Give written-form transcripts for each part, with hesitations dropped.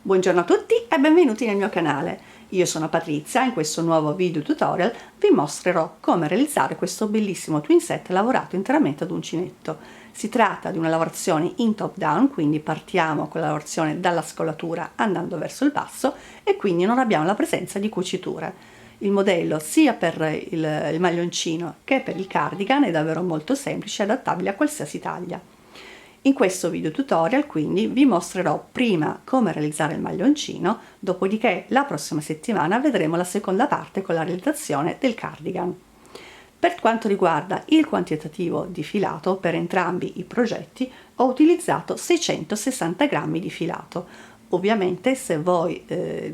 Buongiorno a tutti e benvenuti nel mio canale. Io sono Patrizia e in questo nuovo video tutorial vi mostrerò come realizzare questo bellissimo twin set lavorato interamente ad uncinetto. Si tratta di una lavorazione in top down, quindi partiamo con la lavorazione dalla scollatura andando verso il basso e quindi non abbiamo la presenza di cuciture. Il modello sia per il maglioncino che per il cardigan è davvero molto semplice e adattabile a qualsiasi taglia. In questo video tutorial quindi vi mostrerò prima come realizzare il maglioncino, dopodiché la prossima settimana vedremo la seconda parte con la realizzazione del cardigan. Per quanto riguarda il quantitativo di filato, per entrambi i progetti ho utilizzato 660 grammi di filato. Ovviamente se voi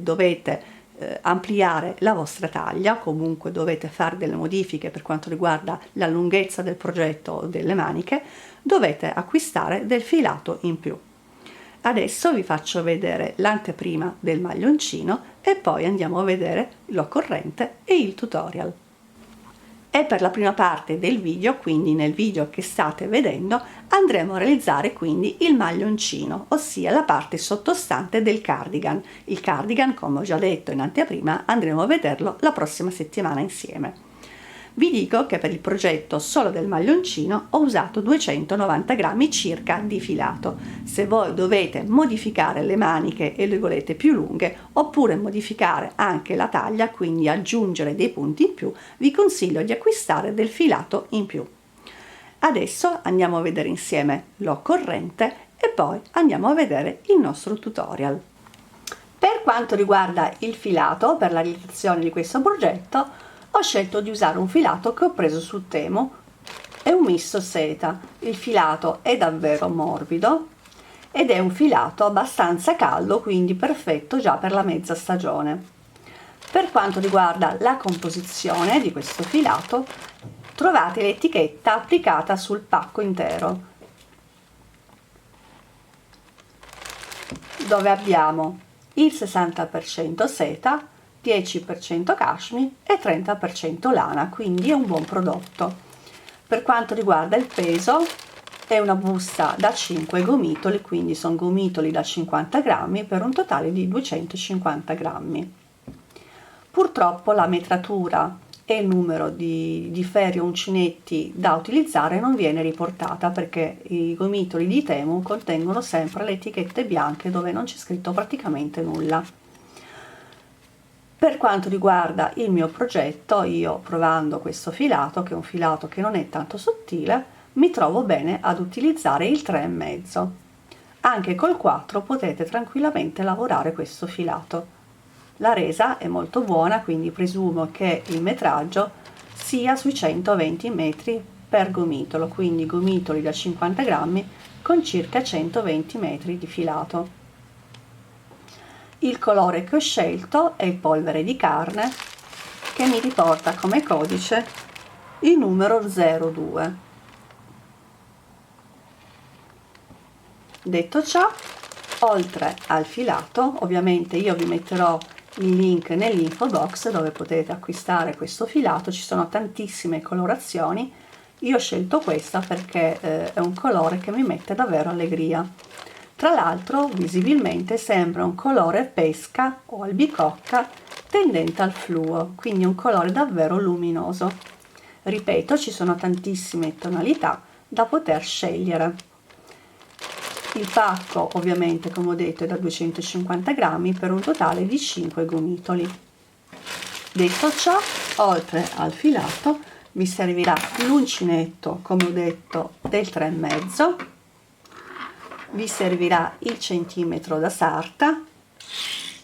dovete ampliare la vostra taglia, comunque dovete fare delle modifiche per quanto riguarda la lunghezza del progetto o delle maniche, dovete acquistare del filato in più. Adesso vi faccio vedere l'anteprima del maglioncino e poi andiamo a vedere l'occorrente e il tutorial. E per la prima parte del video, quindi nel video che state vedendo, andremo a realizzare quindi il maglioncino, ossia la parte sottostante del cardigan. Il cardigan, come ho già detto in anteprima, andremo a vederlo la prossima settimana insieme. Vi dico che per il progetto solo del maglioncino ho usato 290 grammi circa di filato. Se voi dovete modificare le maniche e le volete più lunghe oppure modificare anche la taglia, quindi aggiungere dei punti in più, vi consiglio di acquistare del filato in più. Adesso andiamo a vedere insieme l'occorrente e poi andiamo a vedere il nostro tutorial. Per quanto riguarda il filato per la realizzazione di questo progetto, ho scelto di usare un filato che ho preso su Temu, è un misto seta. Il filato è davvero morbido ed è un filato abbastanza caldo, quindi perfetto già per la mezza stagione. Per quanto riguarda la composizione di questo filato, trovate l'etichetta applicata sul pacco intero, dove abbiamo il 60% seta, 10% cashmere e 30% lana, quindi è un buon prodotto. Per quanto riguarda il peso, è una busta da 5 gomitoli, quindi sono gomitoli da 50 grammi per un totale di 250 grammi. Purtroppo la metratura e il numero di ferri o uncinetti da utilizzare non viene riportata perché i gomitoli di Temu contengono sempre le etichette bianche dove non c'è scritto praticamente nulla. Per quanto riguarda il mio progetto, io provando questo filato, che è un filato che non è tanto sottile, mi trovo bene ad utilizzare il 3,5. Anche col 4 potete tranquillamente lavorare questo filato. La resa è molto buona, quindi presumo che il metraggio sia sui 120 metri per gomitolo, quindi gomitoli da 50 grammi con circa 120 metri di filato. Il colore che ho scelto è il polvere di carne, che mi riporta come codice il numero 02. Detto ciò, oltre al filato, ovviamente io vi metterò il link nell'info box dove potete acquistare questo filato. Ci sono tantissime colorazioni, io ho scelto questa perché è un colore che mi mette davvero allegria. Tra l'altro visibilmente sembra un colore pesca o albicocca tendente al fluo, quindi un colore davvero luminoso. Ripeto, ci sono tantissime tonalità da poter scegliere. Il pacco ovviamente, come ho detto, è da 250 grammi per un totale di 5 gomitoli. Detto ciò, oltre al filato vi servirà l'uncinetto, come ho detto, del 3,5, vi servirà il centimetro da sarta,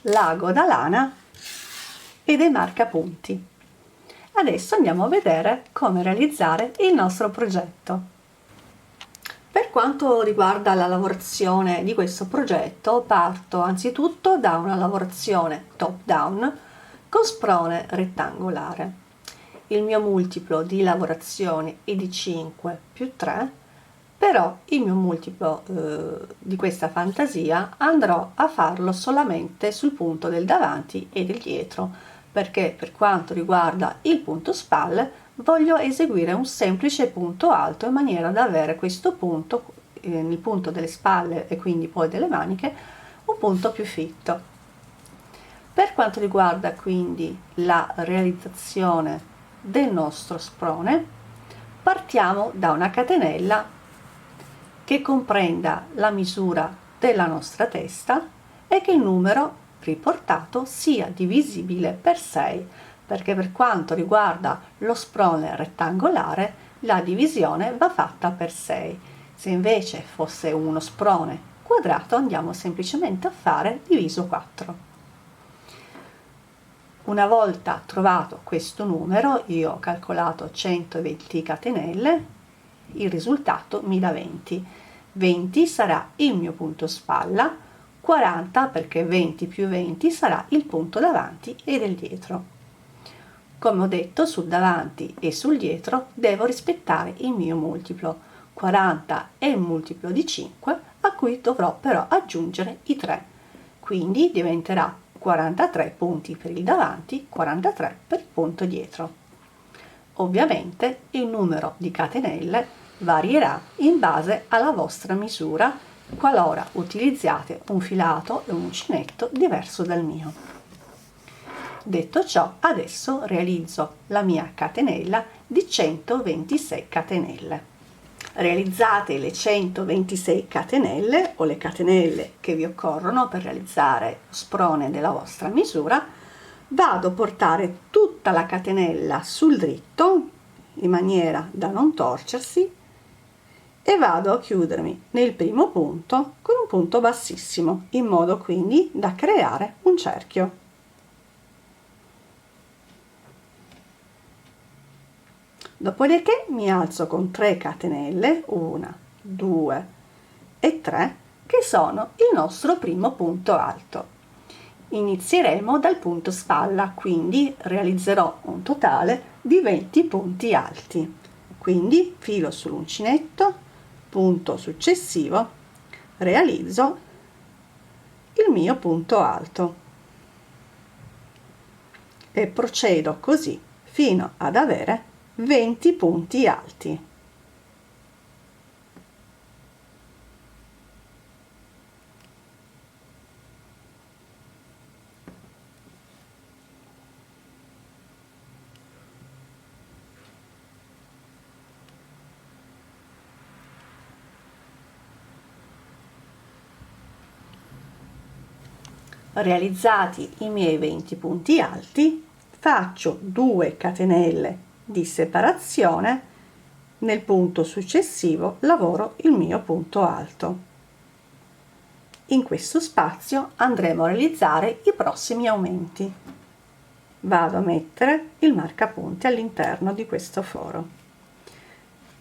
l'ago da lana e dei marcapunti. Adesso andiamo a vedere come realizzare il nostro progetto. Per quanto riguarda la lavorazione di questo progetto, parto anzitutto da una lavorazione top down con sprone rettangolare. Il mio multiplo di lavorazione è di 5 più 3, però il mio multiplo di questa fantasia andrò a farlo solamente sul punto del davanti e del dietro, perché per quanto riguarda il punto spalle voglio eseguire un semplice punto alto in maniera da avere questo punto, il punto delle spalle e quindi poi delle maniche, un punto più fitto. Per quanto riguarda quindi la realizzazione del nostro sprone, partiamo da una catenella che comprenda la misura della nostra testa e che il numero riportato sia divisibile per 6, perché per quanto riguarda lo sprone rettangolare la divisione va fatta per 6. Se invece fosse uno sprone quadrato andiamo semplicemente a fare diviso 4. Una volta trovato questo numero, io ho calcolato 120 catenelle, il risultato mi dà 20. 20 sarà il mio punto spalla, 40 perché 20 più 20 sarà il punto davanti e del dietro. Come ho detto, sul davanti e sul dietro devo rispettare il mio multiplo. 40 è il multiplo di 5, a cui dovrò però aggiungere i 3. Quindi diventerà 43 punti per il davanti, 43 per il punto dietro. Ovviamente il numero di catenelle varierà in base alla vostra misura qualora utilizziate un filato e un uncinetto diverso dal mio. Detto ciò, adesso realizzo la mia catenella di 126 catenelle. Realizzate le 126 catenelle o le catenelle che vi occorrono per realizzare lo sprone della vostra misura, vado a portare tutta la catenella sul dritto in maniera da non torcersi e vado a chiudermi nel primo punto con un punto bassissimo, in modo quindi da creare un cerchio. Dopodiché mi alzo con 3 catenelle, 1, 2 e 3, che sono il nostro primo punto alto. Inizieremo dal punto spalla, quindi realizzerò un totale di 20 punti alti. Quindi filo sull'uncinetto, punto successivo, realizzo il mio punto alto e procedo così fino ad avere 20 punti alti. Realizzati i miei 20 punti alti, faccio 2 catenelle di separazione, nel punto successivo lavoro il mio punto alto. In questo spazio andremo a realizzare i prossimi aumenti. Vado a mettere il marcapunti all'interno di questo foro.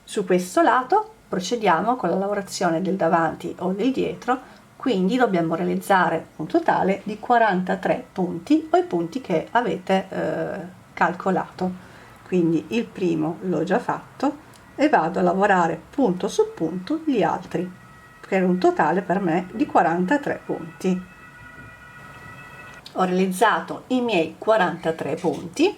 Su questo lato procediamo con la lavorazione del davanti o del dietro, quindi dobbiamo realizzare un totale di 43 punti o i punti che avete calcolato. Quindi il primo l'ho già fatto e vado a lavorare punto su punto gli altri, per un totale per me di 43 punti. Ho realizzato i miei 43 punti.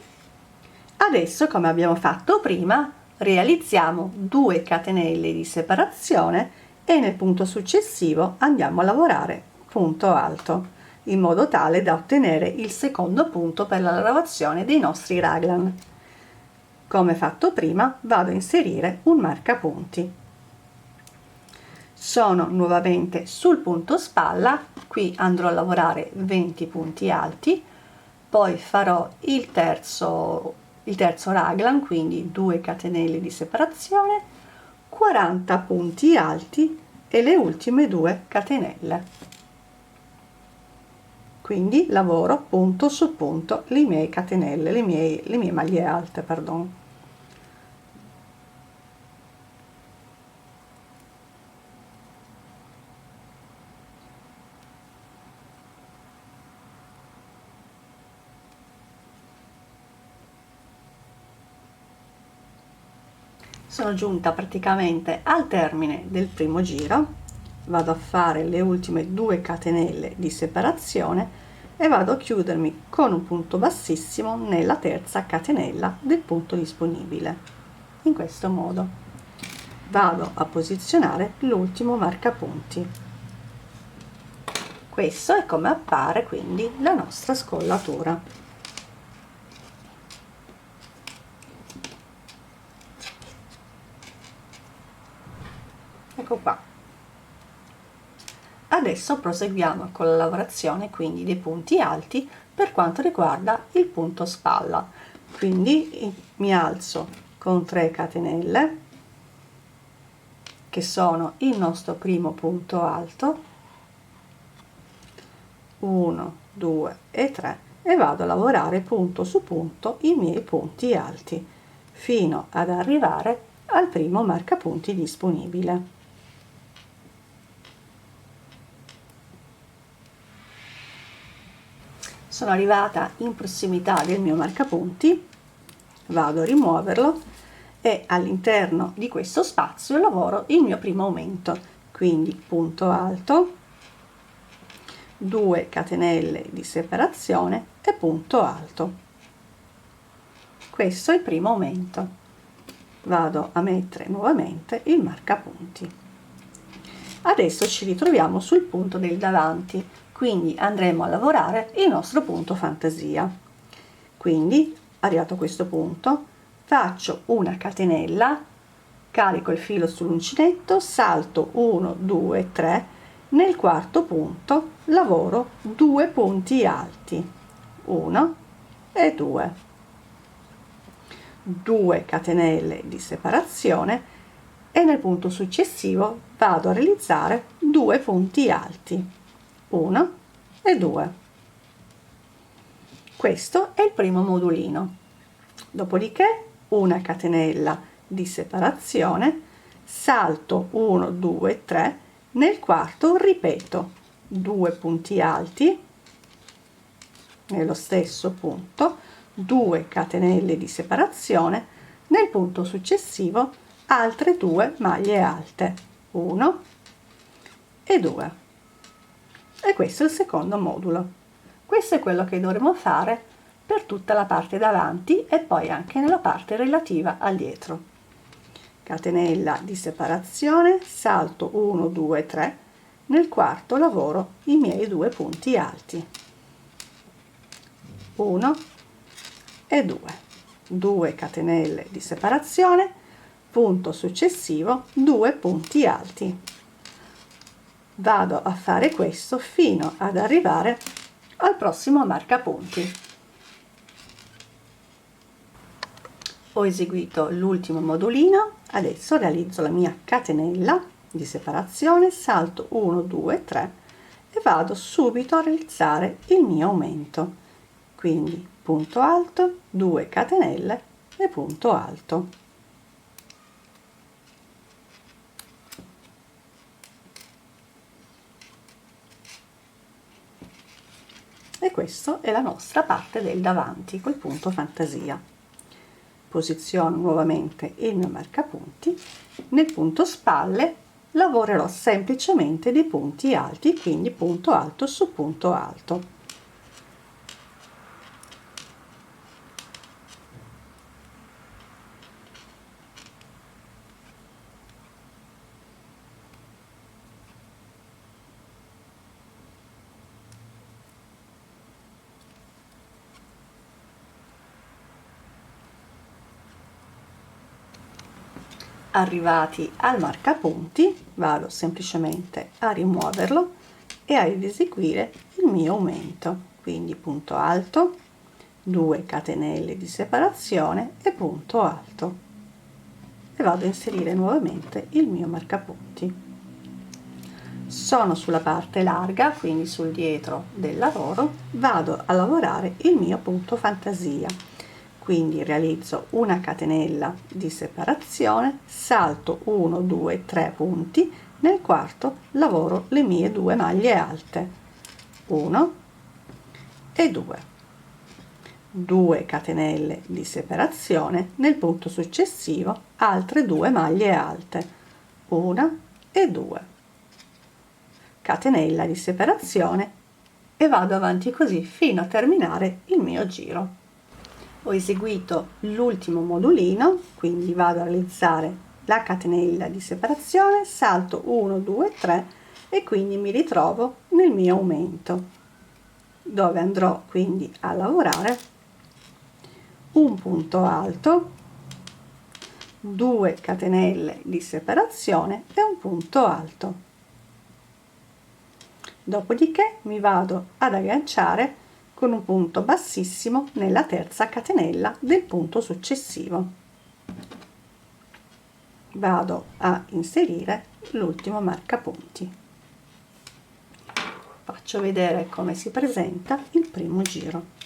Adesso, come abbiamo fatto prima, realizziamo 2 catenelle di separazione e nel punto successivo andiamo a lavorare punto alto, in modo tale da ottenere il secondo punto per la lavorazione dei nostri raglan. Come fatto prima, vado a inserire un marcapunti. Sono nuovamente sul punto spalla, qui andrò a lavorare 20 punti alti, poi farò il terzo raglan, quindi 2 catenelle di separazione, 40 punti alti e le ultime 2 catenelle. Quindi lavoro punto su punto le mie catenelle, le mie maglie alte, perdono. Sono giunta praticamente al termine del primo giro, vado a fare le ultime 2 catenelle di separazione e vado a chiudermi con un punto bassissimo nella terza catenella del punto disponibile. In questo modo vado a posizionare l'ultimo marcapunti. Questo è come appare quindi la nostra scollatura. Ecco qua. Adesso proseguiamo con la lavorazione quindi dei punti alti per quanto riguarda il punto spalla. Quindi mi alzo con 3 catenelle, che sono il nostro primo punto alto, 1, 2 e 3, e vado a lavorare punto su punto i miei punti alti fino ad arrivare al primo marcapunti disponibile. Sono arrivata in prossimità del mio marcapunti, vado a rimuoverlo e all'interno di questo spazio lavoro il mio primo aumento, quindi punto alto, 2 catenelle di separazione e punto alto. Questo è il primo aumento. Vado a mettere nuovamente il marcapunti. Adesso ci ritroviamo sul punto del davanti, quindi andremo a lavorare il nostro punto fantasia. Quindi, arrivato a questo punto, faccio una catenella, carico il filo sull'uncinetto, salto 1, 2, 3, nel quarto punto lavoro 2 punti alti, 1 e 2, 2 catenelle di separazione e nel punto successivo vado a realizzare 2 punti alti, 1 e 2. Questo è il primo modulino. Dopodiché una catenella di separazione, salto 1, 2, 3, nel quarto ripeto 2 punti alti nello stesso punto, 2 catenelle di separazione, nel punto successivo altre 2 maglie alte, 1 e 2. E questo è il secondo modulo. Questo è quello che dovremo fare per tutta la parte davanti e poi anche nella parte relativa al dietro. Catenella di separazione, salto 1, 2, 3, nel quarto lavoro i miei 2 punti alti, 1 e 2, 2 catenelle di separazione, punto successivo 2 punti alti. Vado a fare questo fino ad arrivare al prossimo marcapunti. Ho eseguito l'ultimo modulino, adesso realizzo la mia catenella di separazione, salto 1, 2, 3 e vado subito a realizzare il mio aumento. Quindi punto alto, 2 catenelle e punto alto. E questa è la nostra parte del davanti col punto fantasia. Posiziono nuovamente il mio marcapunti, nel punto spalle lavorerò semplicemente dei punti alti, quindi punto alto su punto alto. Arrivati al marcapunti vado semplicemente a rimuoverlo e ad eseguire il mio aumento, quindi punto alto, 2 catenelle di separazione e punto alto, e vado a inserire nuovamente il mio marcapunti. Sono sulla parte larga, quindi sul dietro del lavoro, vado a lavorare il mio punto fantasia. Quindi realizzo una catenella di separazione, salto 1, 2, 3 punti, nel quarto lavoro le mie 2 maglie alte, 1 e 2, 2 catenelle di separazione, nel punto successivo altre 2 maglie alte, 1 e 2, catenella di separazione e vado avanti così fino a terminare il mio giro. Ho eseguito l'ultimo modulino, quindi vado a realizzare la catenella di separazione, salto 1, 2, 3 e quindi mi ritrovo nel mio aumento, dove andrò quindi a lavorare un punto alto, 2 catenelle di separazione e un punto alto. Dopodiché mi vado ad agganciare con un punto bassissimo nella terza catenella del punto successivo. Vado a inserire l'ultimo marcapunti. Faccio vedere come si presenta il primo giro.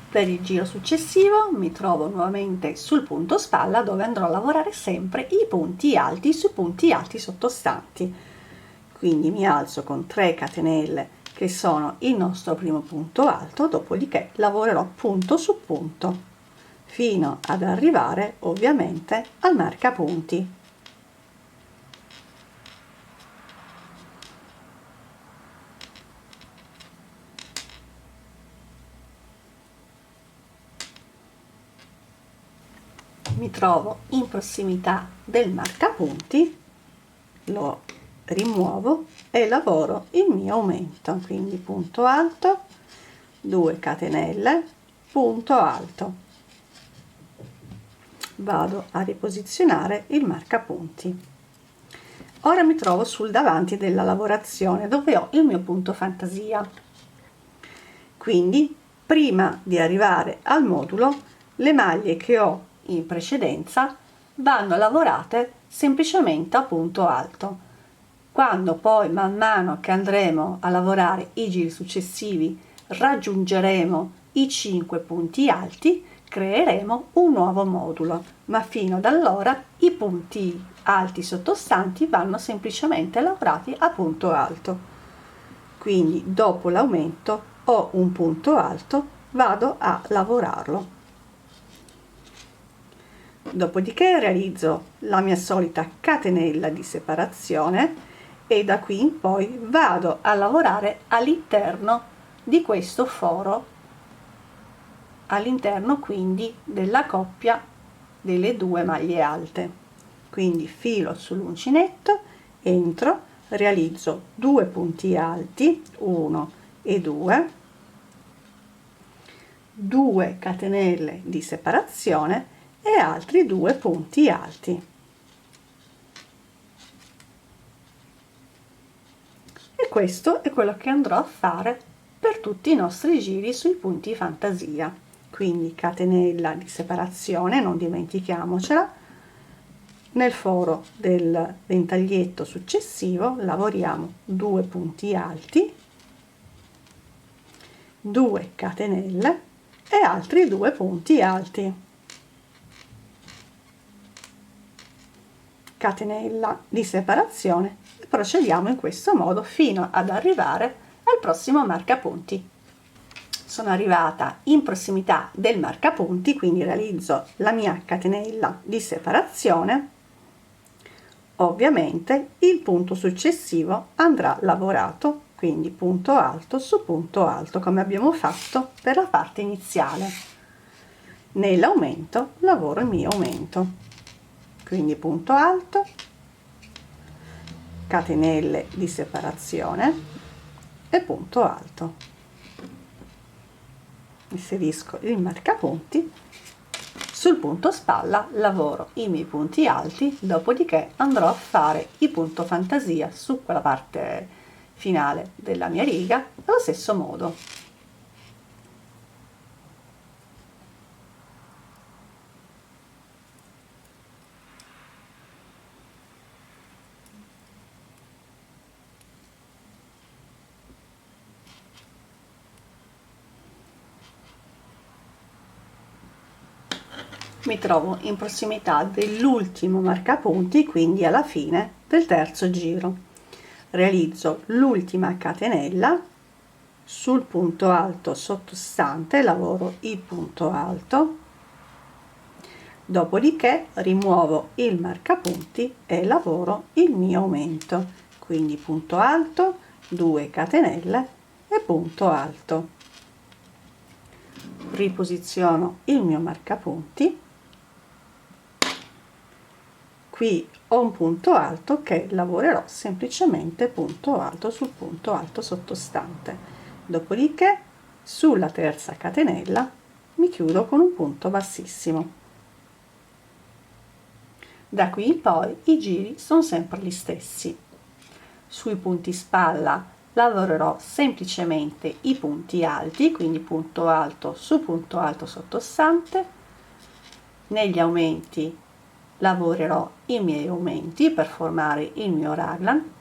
Per il giro successivo mi trovo nuovamente sul punto spalla, dove andrò a lavorare sempre i punti alti sui punti alti sottostanti. Quindi mi alzo con 3 catenelle che sono il nostro primo punto alto, dopodiché lavorerò punto su punto fino ad arrivare ovviamente al marcapunti. Mi trovo in prossimità del marcapunti, lo rimuovo e lavoro il mio aumento, quindi punto alto, 2 catenelle, punto alto. Vado a riposizionare il marcapunti. Ora mi trovo sul davanti della lavorazione, dove ho il mio punto fantasia. Quindi prima di arrivare al modulo, le maglie che ho in precedenza vanno lavorate semplicemente a punto alto. Quando poi man mano che andremo a lavorare i giri successivi raggiungeremo i 5 punti alti, creeremo un nuovo modulo, ma fino ad allora i punti alti sottostanti vanno semplicemente lavorati a punto alto. Quindi dopo l'aumento ho un punto alto, vado a lavorarlo. Dopodiché realizzo la mia solita catenella di separazione e da qui in poi vado a lavorare all'interno di questo foro, all'interno quindi della coppia delle 2 maglie alte. Quindi filo sull'uncinetto, entro, realizzo 2 punti alti, 1 e 2, 2 catenelle di separazione e altri 2 punti alti. E questo è quello che andrò a fare per tutti i nostri giri sui punti fantasia. Quindi catenella di separazione, non dimentichiamocela, nel foro del ventaglietto successivo lavoriamo 2 punti alti, 2 catenelle e altri 2 punti alti. Catenella di separazione e procediamo in questo modo fino ad arrivare al prossimo marcapunti. Sono arrivata in prossimità del marcapunti, quindi realizzo la mia catenella di separazione. Ovviamente il punto successivo andrà lavorato, quindi punto alto su punto alto, come abbiamo fatto per la parte iniziale. Nell'aumento lavoro il mio aumento. Quindi punto alto, catenelle di separazione e punto alto. Inserisco il marcapunti, sul punto spalla lavoro i miei punti alti, dopodiché andrò a fare il punto fantasia su quella parte finale della mia riga allo stesso modo. Mi trovo in prossimità dell'ultimo marcapunti, quindi alla fine del terzo giro. Realizzo l'ultima catenella, sul punto alto sottostante lavoro il punto alto, dopodiché rimuovo il marcapunti e lavoro il mio aumento, quindi punto alto, 2 catenelle e punto alto. Riposiziono il mio marcapunti. qui ho un punto alto che lavorerò semplicemente punto alto sul punto alto sottostante, dopodiché sulla terza catenella mi chiudo con un punto bassissimo. Da qui in poi i giri sono sempre gli stessi. Sui punti spalla lavorerò semplicemente i punti alti, quindi punto alto su punto alto sottostante. Negli aumenti lavorerò i miei aumenti per formare il mio raglan.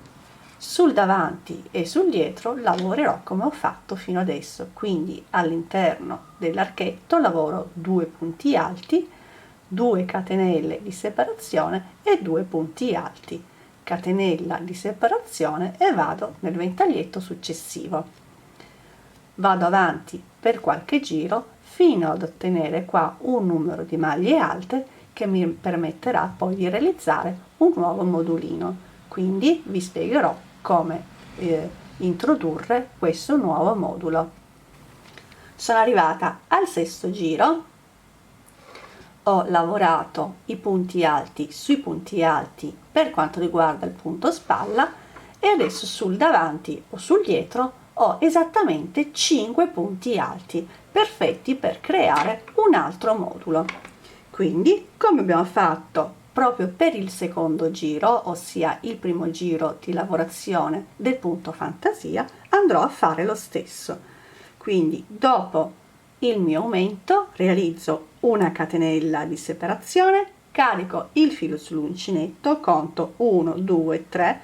Sul davanti e sul dietro lavorerò come ho fatto fino adesso, quindi all'interno dell'archetto lavoro 2 punti alti, 2 catenelle di separazione e 2 punti alti, catenella di separazione e vado nel ventaglietto successivo. Vado avanti per qualche giro fino ad ottenere qua un numero di maglie alte che mi permetterà poi di realizzare un nuovo modulino. Quindi vi spiegherò come introdurre questo nuovo modulo. Sono arrivata al sesto giro, ho lavorato i punti alti sui punti alti per quanto riguarda il punto spalla e adesso sul davanti o sul dietro ho esattamente 5 punti alti perfetti per creare un altro modulo. Quindi, come abbiamo fatto proprio per il secondo giro, ossia il primo giro di lavorazione del punto fantasia, andrò a fare lo stesso. Quindi dopo il mio aumento realizzo una catenella di separazione, carico il filo sull'uncinetto, conto 1, 2, 3,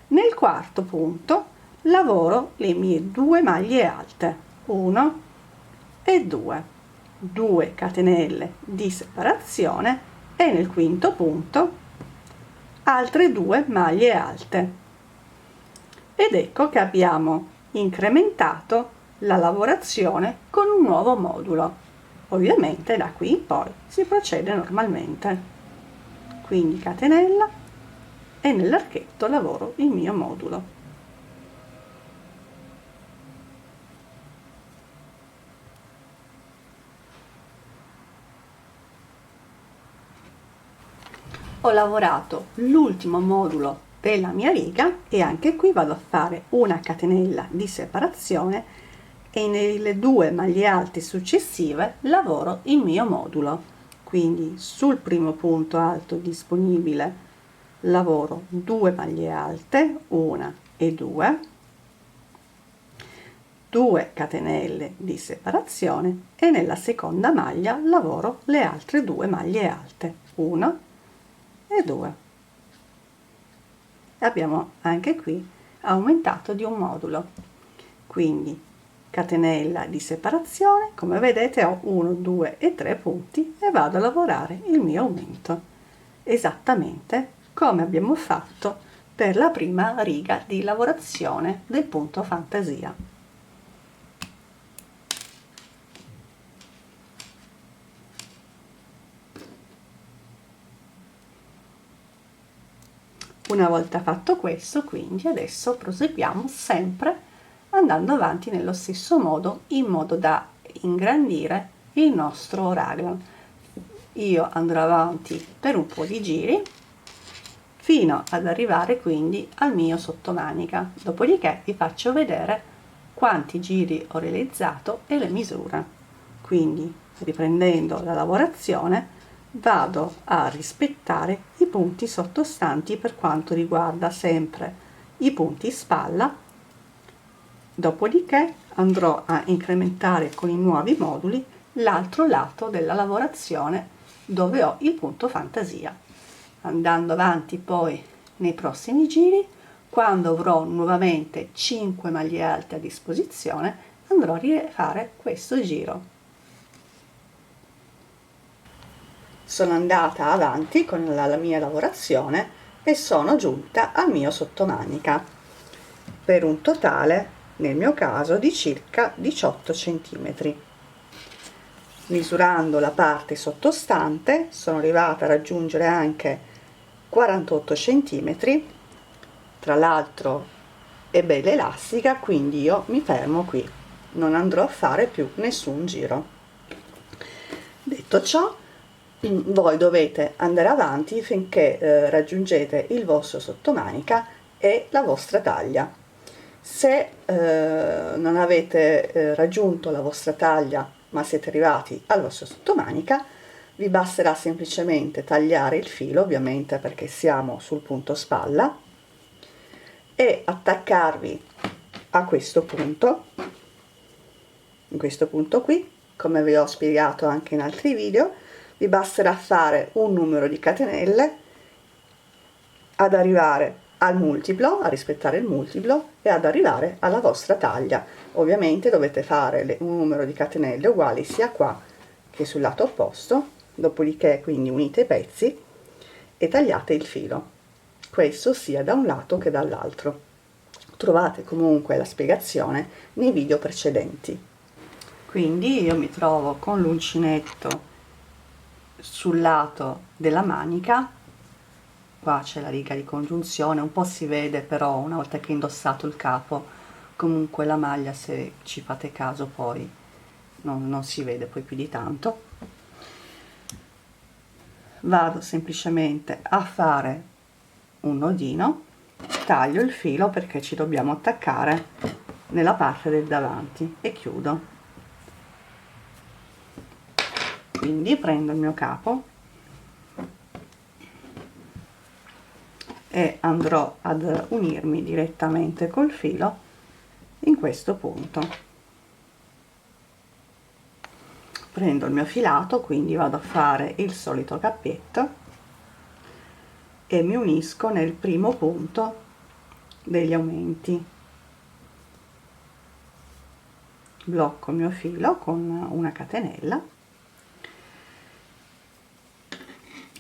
nel quarto punto lavoro le mie 2 maglie alte, 1 e 2, 2 catenelle di separazione e nel quinto punto altre 2 maglie alte, ed ecco che abbiamo incrementato la lavorazione con un nuovo modulo. Ovviamente da qui in poi si procede normalmente, quindi catenella e nell'archetto lavoro il mio modulo. Ho lavorato l'ultimo modulo della mia riga e anche qui vado a fare una catenella di separazione e nelle 2 maglie alte successive lavoro il mio modulo. Quindi sul primo punto alto disponibile lavoro 2 maglie alte, 1 e 2, 2 catenelle di separazione e nella seconda maglia lavoro le altre 2 maglie alte, 1 e 2. Abbiamo anche qui aumentato di un modulo, quindi catenella di separazione, come vedete ho 1, 2 e 3 punti e vado a lavorare il mio aumento esattamente come abbiamo fatto per la prima riga di lavorazione del punto fantasia. Una volta fatto questo, quindi adesso proseguiamo sempre andando avanti nello stesso modo, in modo da ingrandire il nostro raglan. Io andrò avanti per un po' di giri fino ad arrivare quindi al mio sottomanica, dopodiché vi faccio vedere quanti giri ho realizzato e le misure. Quindi, riprendendo la lavorazione, vado a rispettare i punti sottostanti per quanto riguarda sempre i punti spalla, dopodiché andrò a incrementare con i nuovi moduli l'altro lato della lavorazione dove ho il punto fantasia. Andando avanti poi nei prossimi giri, quando avrò nuovamente 5 maglie alte a disposizione, andrò a rifare questo giro. Sono andata avanti con la mia lavorazione e sono giunta al mio sottomanica per un totale, nel mio caso, di circa 18 cm. Misurando la parte sottostante sono arrivata a raggiungere anche 48 cm. Tra l'altro è bella elastica, quindi io mi fermo qui, non andrò a fare più nessun giro. Detto ciò, voi dovete andare avanti finché raggiungete il vostro sottomanica e la vostra taglia. Se non avete raggiunto la vostra taglia ma siete arrivati al vostro sottomanica, vi basterà semplicemente tagliare il filo, ovviamente perché siamo sul punto spalla, e attaccarvi a questo punto, in questo punto qui, come vi ho spiegato anche in altri video. Vi basterà fare un numero di catenelle ad arrivare al multiplo, a rispettare il multiplo e ad arrivare alla vostra taglia. Ovviamente dovete fare un numero di catenelle uguali sia qua che sul lato opposto, dopodiché quindi unite i pezzi e tagliate il filo, questo sia da un lato che dall'altro. Trovate comunque la spiegazione nei video precedenti. Quindi io mi trovo con l'uncinetto sul lato della manica, qua c'è la riga di congiunzione, un po' si vede però una volta che ho indossato il capo, comunque la maglia, se ci fate caso, poi non si vede poi più di tanto. Vado semplicemente a fare un nodino, taglio il filo perché ci dobbiamo attaccare nella parte del davanti e chiudo. Quindi prendo il mio capo e andrò ad unirmi direttamente col filo in questo punto. Prendo il mio filato, quindi vado a fare il solito cappietto e mi unisco nel primo punto degli aumenti. Blocco il mio filo con una catenella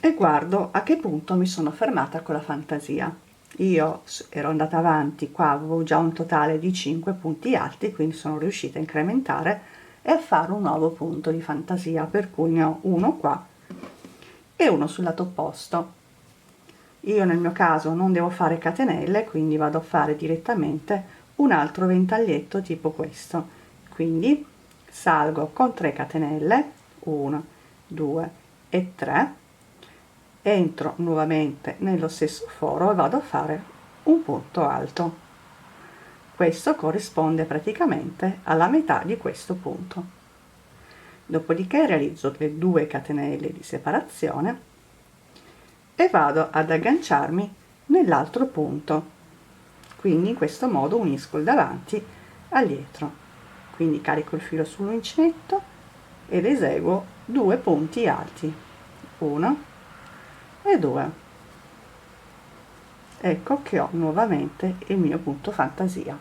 e guardo a che punto mi sono fermata con la fantasia. Io ero andata avanti, qua avevo già un totale di 5 punti alti, quindi sono riuscita a incrementare e a fare un nuovo punto di fantasia, per cui ne ho uno qua e uno sul lato opposto. Io nel mio caso non devo fare catenelle, quindi vado a fare direttamente un altro ventaglietto tipo questo, quindi salgo con 3 catenelle, 1 2 e 3, entro nuovamente nello stesso foro e vado a fare un punto alto. Questo corrisponde praticamente alla metà di questo punto. Dopodiché realizzo le 2 catenelle di separazione e vado ad agganciarmi nell'altro punto, quindi in questo modo unisco il davanti al dietro. Quindi carico il filo sull'uncinetto ed eseguo 2 punti alti, 1 e 2. Ecco che ho nuovamente il mio punto fantasia.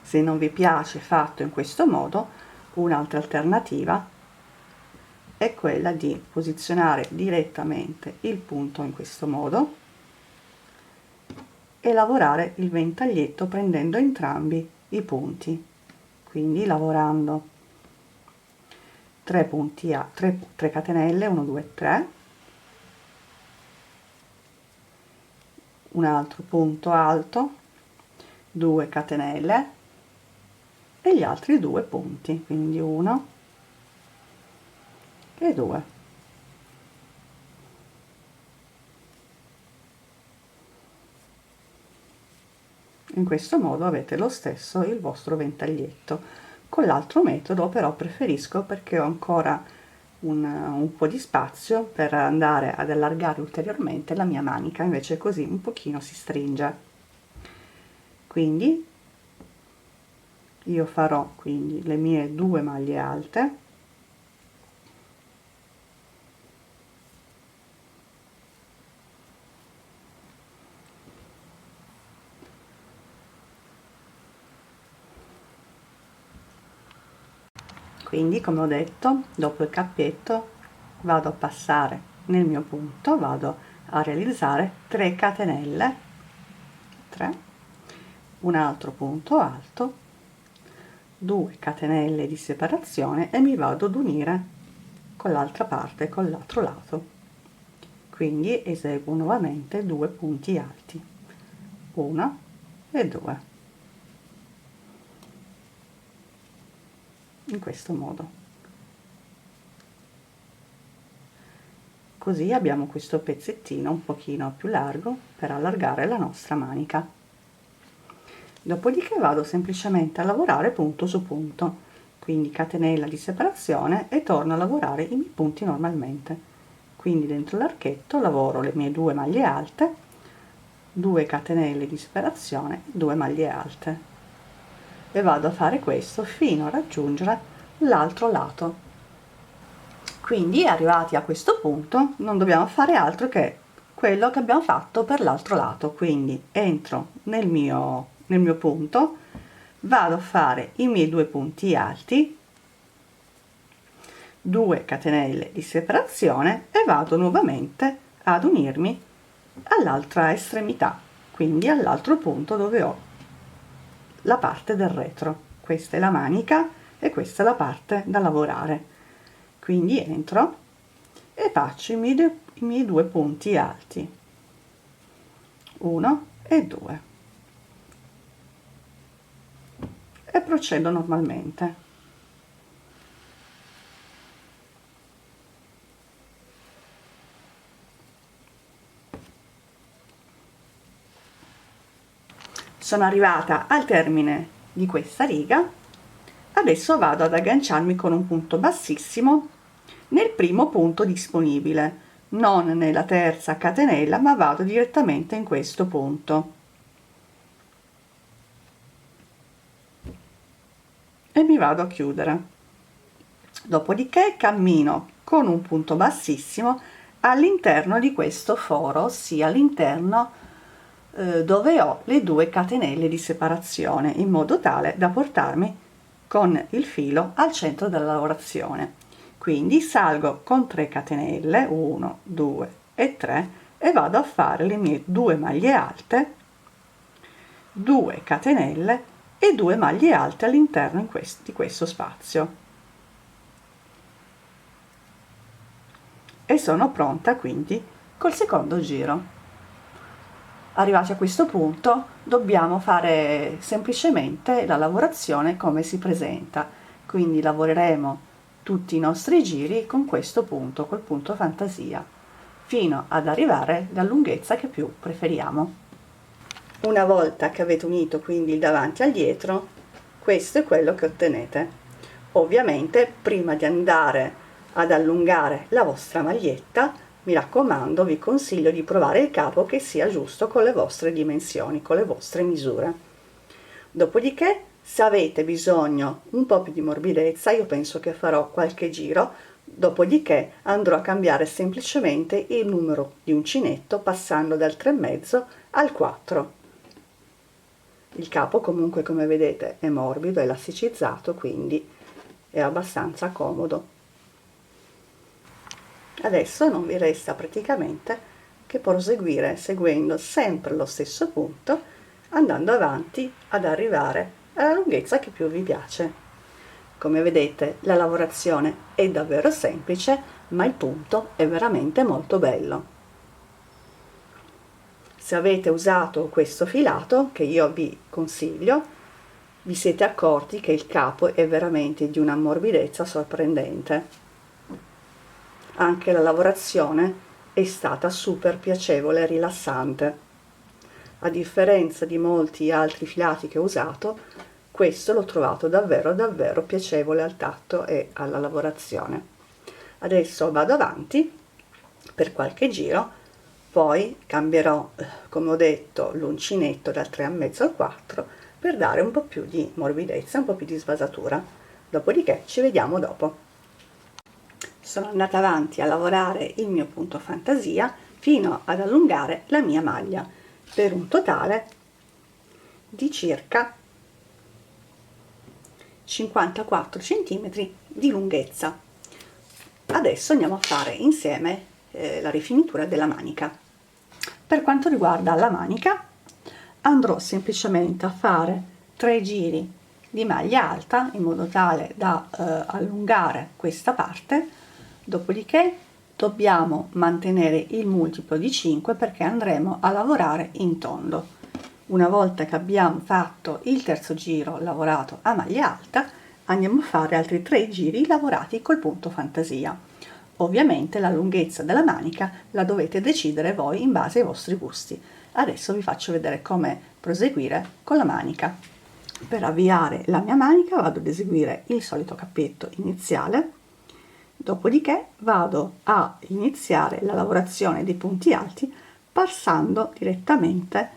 Se non vi piace fatto in questo modo, un'altra alternativa è quella di posizionare direttamente il punto in questo modo e lavorare il ventaglietto prendendo entrambi i punti, quindi lavorando 3 punti a 3 catenelle, 1 2 3, un altro punto alto, 2 catenelle e gli altri 2 punti, quindi 1 e 2. In questo modo avete lo stesso il vostro ventaglietto. Con l'altro metodo però preferisco, perché ho ancora un po' di spazio per andare ad allargare ulteriormente la mia manica, invece così un pochino si stringe. Quindi io farò quindi le mie 2 maglie alte, quindi come ho detto, dopo il cappetto vado a passare nel mio punto, vado a realizzare 3 catenelle, 3, un altro punto alto, 2 catenelle di separazione e mi vado ad unire con l'altra parte, con l'altro lato. Quindi eseguo nuovamente 2 punti alti, 1 e 2, in questo modo. così abbiamo questo pezzettino un pochino più largo per allargare la nostra manica. Dopodiché vado semplicemente a lavorare punto su punto, quindi catenella di separazione e torno a lavorare i miei punti normalmente. Quindi dentro l'archetto lavoro le mie 2 maglie alte, 2 catenelle di separazione, 2 maglie alte e vado a fare questo fino a raggiungere l'altro lato. Quindi arrivati a questo punto non dobbiamo fare altro che quello che abbiamo fatto per l'altro lato, quindi entro nel mio punto, vado a fare i miei 2 punti alti, 2 catenelle di separazione e vado nuovamente ad unirmi all'altra estremità, quindi all'altro punto dove ho la parte del retro. Questa è la manica e questa è la parte da lavorare. Quindi entro e faccio i miei 2 punti alti, 1 e 2, e procedo normalmente. Sono arrivata al termine di questa riga, adesso vado ad agganciarmi con un punto bassissimo nel primo punto disponibile, non nella terza catenella, ma vado direttamente in questo punto e mi vado a chiudere. Dopodiché cammino con un punto bassissimo all'interno di questo foro, ossia all'interno dove ho le 2 catenelle di separazione, in modo tale da portarmi con il filo al centro della lavorazione. Quindi salgo con 3 catenelle, 1, 2 e 3, e vado a fare le mie 2 maglie alte, 2 catenelle e 2 maglie alte all'interno di questo spazio, e sono pronta quindi col secondo giro. Arrivati a questo punto dobbiamo fare semplicemente la lavorazione come si presenta, quindi lavoreremo tutti i nostri giri con questo punto, col punto fantasia, fino ad arrivare alla lunghezza che più preferiamo. Una volta che avete unito quindi il davanti al dietro, questo è quello che ottenete. Ovviamente prima di andare ad allungare la vostra maglietta, mi raccomando, vi consiglio di provare il capo che sia giusto con le vostre dimensioni, con le vostre misure. Dopodiché, se avete bisogno un po' più di morbidezza, io penso che farò qualche giro, dopodiché andrò a cambiare semplicemente il numero di uncinetto passando dal 3,5 al 4. Il capo comunque, come vedete, è morbido, è elasticizzato, quindi è abbastanza comodo. Adesso non vi resta praticamente che proseguire seguendo sempre lo stesso punto, andando avanti ad arrivare alla lunghezza che più vi piace. Come vedete, la lavorazione è davvero semplice, ma il punto è veramente molto bello. Se avete usato questo filato, che io vi consiglio, vi siete accorti che il capo è veramente di una morbidezza sorprendente. Anche la lavorazione è stata super piacevole e rilassante. A differenza di molti altri filati che ho usato, questo l'ho trovato davvero davvero piacevole al tatto e alla lavorazione. Adesso vado avanti per qualche giro, poi cambierò, come ho detto, l'uncinetto dal 3,5 al 4 per dare un po' più di morbidezza, un po' più di svasatura. Dopodiché ci vediamo dopo. Sono andata avanti a lavorare il mio punto fantasia fino ad allungare la mia maglia per un totale di circa 54 cm di lunghezza. Adesso andiamo a fare insieme la rifinitura della manica. Per quanto riguarda la manica, andrò semplicemente a fare 3 giri di maglia alta in modo tale da allungare questa parte. Dopodiché dobbiamo mantenere il multiplo di 5 perché andremo a lavorare in tondo. Una volta che abbiamo fatto il terzo giro lavorato a maglia alta, andiamo a fare altri 3 giri lavorati col punto fantasia. Ovviamente la lunghezza della manica la dovete decidere voi in base ai vostri gusti. Adesso vi faccio vedere come proseguire con la manica. Per avviare la mia manica vado ad eseguire il solito cappetto iniziale, dopodiché vado a iniziare la lavorazione dei punti alti passando direttamente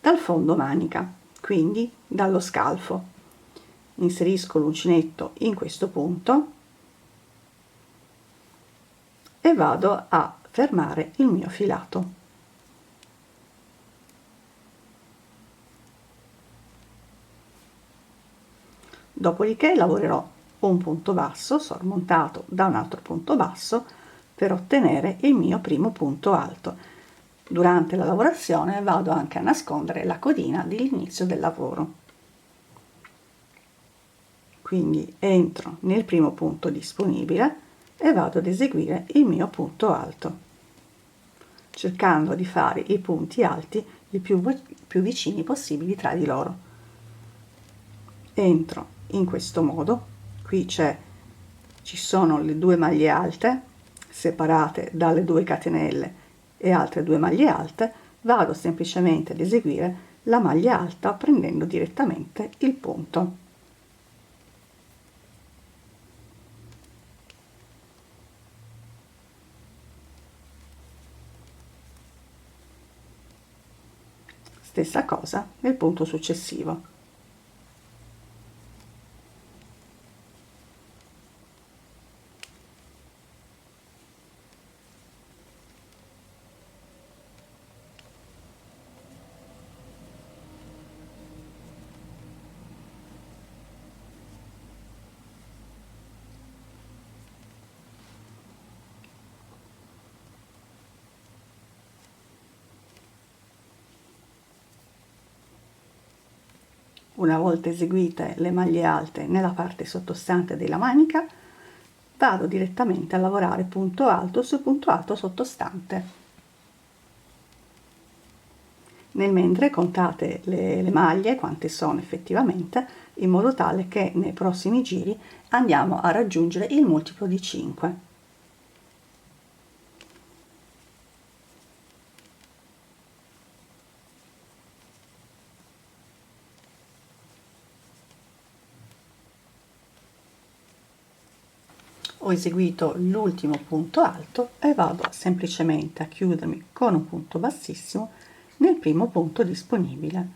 dal fondo manica, quindi dallo scalfo. Inserisco l'uncinetto in questo punto e vado a fermare il mio filato. Dopodiché lavorerò un punto basso sormontato da un altro punto basso per ottenere il mio primo punto alto. Durante la lavorazione vado anche a nascondere la codina dell'inizio del lavoro. Quindi entro nel primo punto disponibile e vado ad eseguire il mio punto alto, cercando di fare i punti alti il più vicini possibili tra di loro. Entro in questo modo, qui ci sono le due maglie alte separate dalle 2 catenelle e altre 2 maglie alte, vado semplicemente ad eseguire la maglia alta prendendo direttamente il punto. Stessa cosa nel punto successivo. Una volta eseguite le maglie alte nella parte sottostante della manica, vado direttamente a lavorare punto alto su punto alto sottostante. Nel mentre contate le maglie, quante sono effettivamente, in modo tale che nei prossimi giri andiamo a raggiungere il multiplo di 5. Ho eseguito l'ultimo punto alto e vado semplicemente a chiudermi con un punto bassissimo nel primo punto disponibile.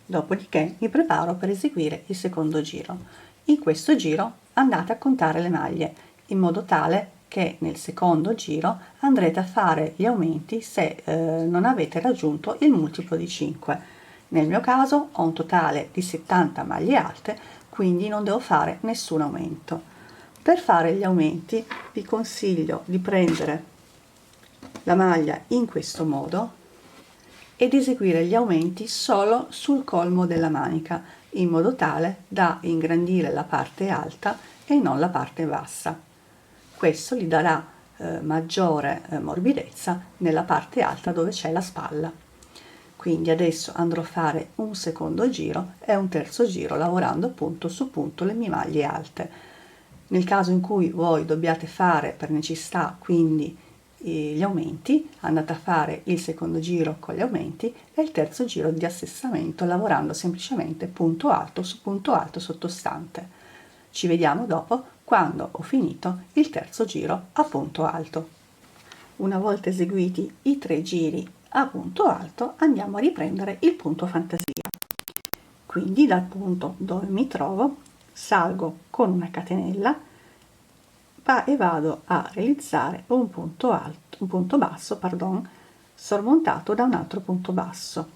Dopodiché mi preparo per eseguire il secondo giro. In questo giro andate a contare le maglie in modo tale che nel secondo giro andrete a fare gli aumenti se non avete raggiunto il multiplo di 5. Nel mio caso ho un totale di 70 maglie alte, quindi non devo fare nessun aumento. Per fare gli aumenti vi consiglio di prendere la maglia in questo modo ed eseguire gli aumenti solo sul colmo della manica, in modo tale da ingrandire la parte alta e non la parte bassa. Questo gli darà maggiore morbidezza nella parte alta dove c'è la spalla. Quindi adesso andrò a fare un secondo giro e un terzo giro lavorando punto su punto le mie maglie alte. Nel caso in cui voi dobbiate fare per necessità quindi gli aumenti, andate a fare il secondo giro con gli aumenti e il terzo giro di assestamento lavorando semplicemente punto alto su punto alto sottostante. Ci vediamo dopo quando ho finito il terzo giro a punto alto. Una volta eseguiti i 3 giri a punto alto andiamo a riprendere il punto fantasia. Quindi dal punto dove mi trovo salgo con una catenella e vado a realizzare un punto alto, un punto basso, sormontato da un altro punto basso.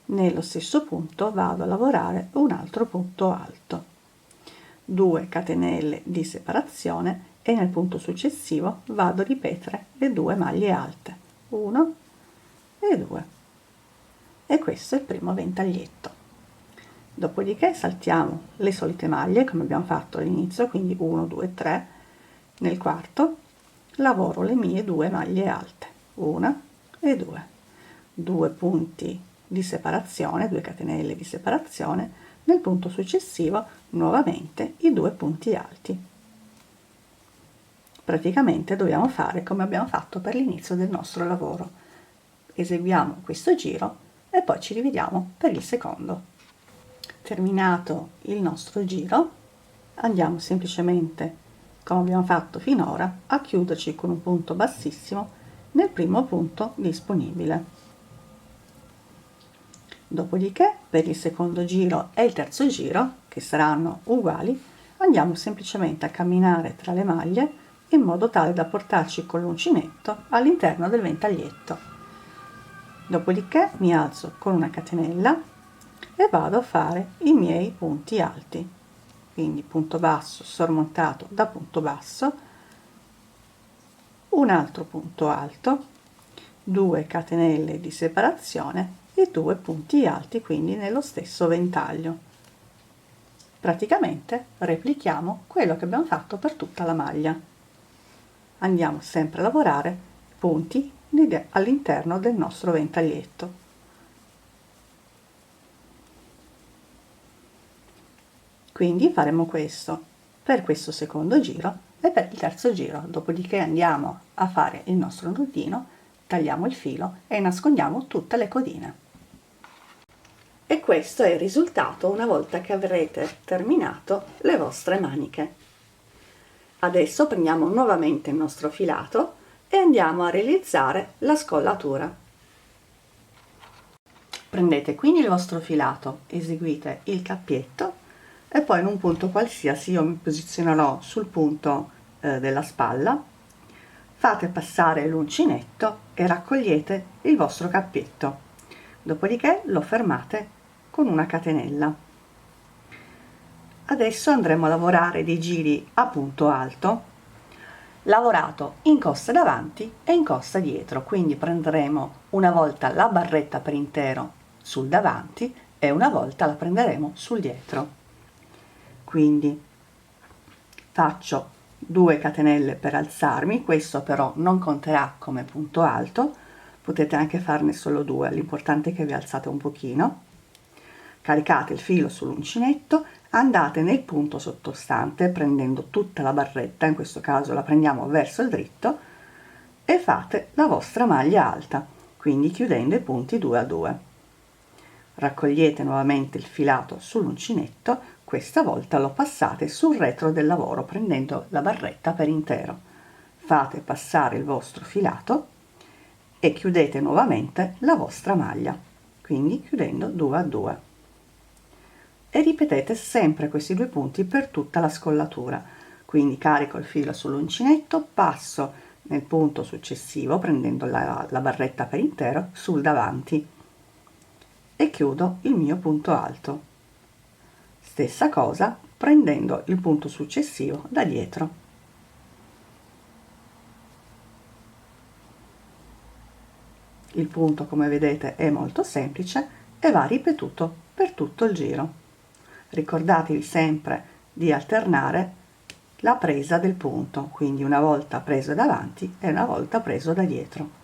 Nello stesso punto vado a lavorare un altro punto alto, 2 catenelle di separazione e nel punto successivo vado a ripetere le 2 maglie alte, 1 e 2. E questo è il primo ventaglietto. Dopodiché saltiamo le solite maglie come abbiamo fatto all'inizio, quindi 1, 2, 3. Nel quarto lavoro le mie 2 maglie alte, 1 e 2, 2 punti di separazione, 2 catenelle di separazione, nel punto successivo nuovamente i 2 punti alti. Praticamente dobbiamo fare come abbiamo fatto per l'inizio del nostro lavoro. Eseguiamo questo giro e poi ci rivediamo per il secondo. Terminato il nostro giro, andiamo semplicemente, come abbiamo fatto finora, a chiuderci con un punto bassissimo nel primo punto disponibile. Dopodiché, per il secondo giro e il terzo giro, che saranno uguali, andiamo semplicemente a camminare tra le maglie in modo tale da portarci con l'uncinetto all'interno del ventaglietto. Dopodiché mi alzo con una catenella e vado a fare i miei punti alti, quindi punto basso sormontato da punto basso, un altro punto alto, 2 catenelle di separazione e 2 punti alti, quindi nello stesso ventaglio. Praticamente replichiamo quello che abbiamo fatto per tutta la maglia. Andiamo sempre a lavorare punti all'interno del nostro ventaglietto. Quindi faremo questo per questo secondo giro e per il terzo giro, dopodiché andiamo a fare il nostro nodino, tagliamo il filo e nascondiamo tutte le codine. E questo è il risultato una volta che avrete terminato le vostre maniche. Adesso prendiamo nuovamente il nostro filato e andiamo a realizzare la scollatura. Prendete quindi il vostro filato, eseguite il cappietto e poi in un punto qualsiasi, io mi posizionerò sul punto della spalla, fate passare l'uncinetto e raccogliete il vostro cappietto, dopodiché lo fermate con una catenella. Adesso andremo a lavorare dei giri a punto alto lavorato in costa davanti e in costa dietro, quindi prenderemo una volta la barretta per intero sul davanti e una volta la prenderemo sul dietro. Quindi faccio 2 catenelle per alzarmi, questo però non conterà come punto alto, potete anche farne solo 2, l'importante è che vi alzate un pochino. Caricate il filo sull'uncinetto, andate nel punto sottostante prendendo tutta la barretta, in questo caso la prendiamo verso il dritto, e fate la vostra maglia alta, quindi chiudendo i punti 2 a 2. Raccogliete nuovamente il filato sull'uncinetto, questa volta lo passate sul retro del lavoro prendendo la barretta per intero. Fate passare il vostro filato e chiudete nuovamente la vostra maglia, quindi chiudendo 2 a 2. E ripetete sempre questi 2 punti per tutta la scollatura, quindi carico il filo sull'uncinetto, passo nel punto successivo prendendo la barretta per intero sul davanti e chiudo il mio punto alto. Stessa cosa prendendo il punto successivo da dietro. Il punto, come vedete, è molto semplice e va ripetuto per tutto il giro. Ricordatevi sempre di alternare la presa del punto, quindi una volta preso davanti e una volta preso da dietro.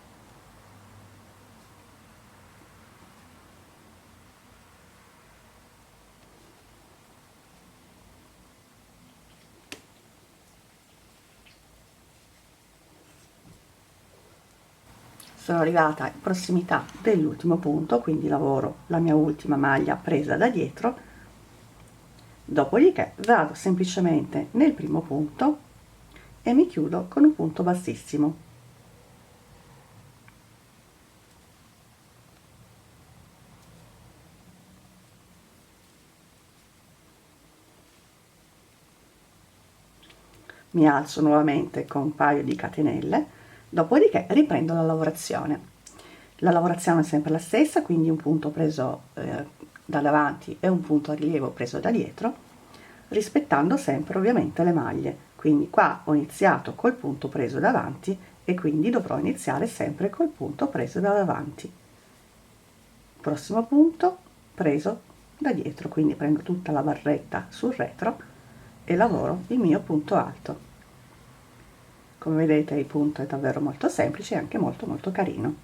Sono arrivata in prossimità dell'ultimo punto, quindi lavoro la mia ultima maglia presa da dietro. Dopodiché vado semplicemente nel primo punto e mi chiudo con un punto bassissimo. Mi alzo nuovamente con un paio di catenelle, dopodiché riprendo la lavorazione. La lavorazione è sempre la stessa, quindi un punto preso da davanti e un punto a rilievo preso da dietro, rispettando sempre ovviamente le maglie. Quindi qua ho iniziato col punto preso davanti e quindi dovrò iniziare sempre col punto preso da davanti. Prossimo punto preso da dietro, quindi prendo tutta la barretta sul retro e lavoro il mio punto alto. Come vedete il punto è davvero molto semplice e anche molto carino.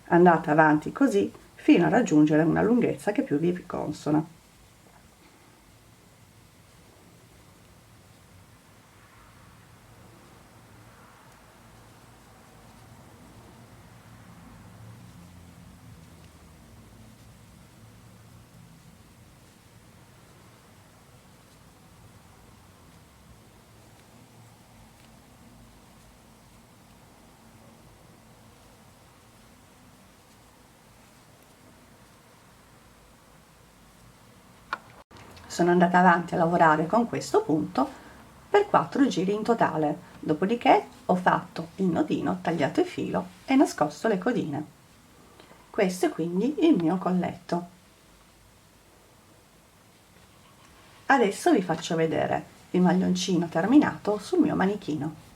Andate avanti così fino a raggiungere una lunghezza che più vi consona. sono andata avanti a lavorare con questo punto per 4 giri in totale, dopodiché ho fatto il nodino, tagliato il filo e nascosto le codine. Questo è quindi il mio colletto. Adesso vi faccio vedere il maglioncino terminato sul mio manichino.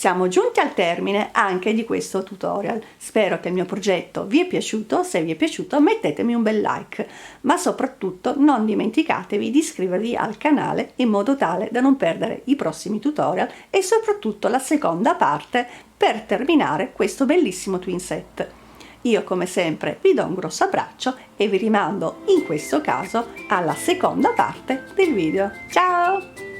Siamo giunti al termine anche di questo tutorial. Spero che il mio progetto vi è piaciuto. Se vi è piaciuto mettetemi un bel like, ma soprattutto non dimenticatevi di iscrivervi al canale in modo tale da non perdere i prossimi tutorial e soprattutto la seconda parte per terminare questo bellissimo twin set. Io come sempre vi do un grosso abbraccio e vi rimando in questo caso alla seconda parte del video. Ciao!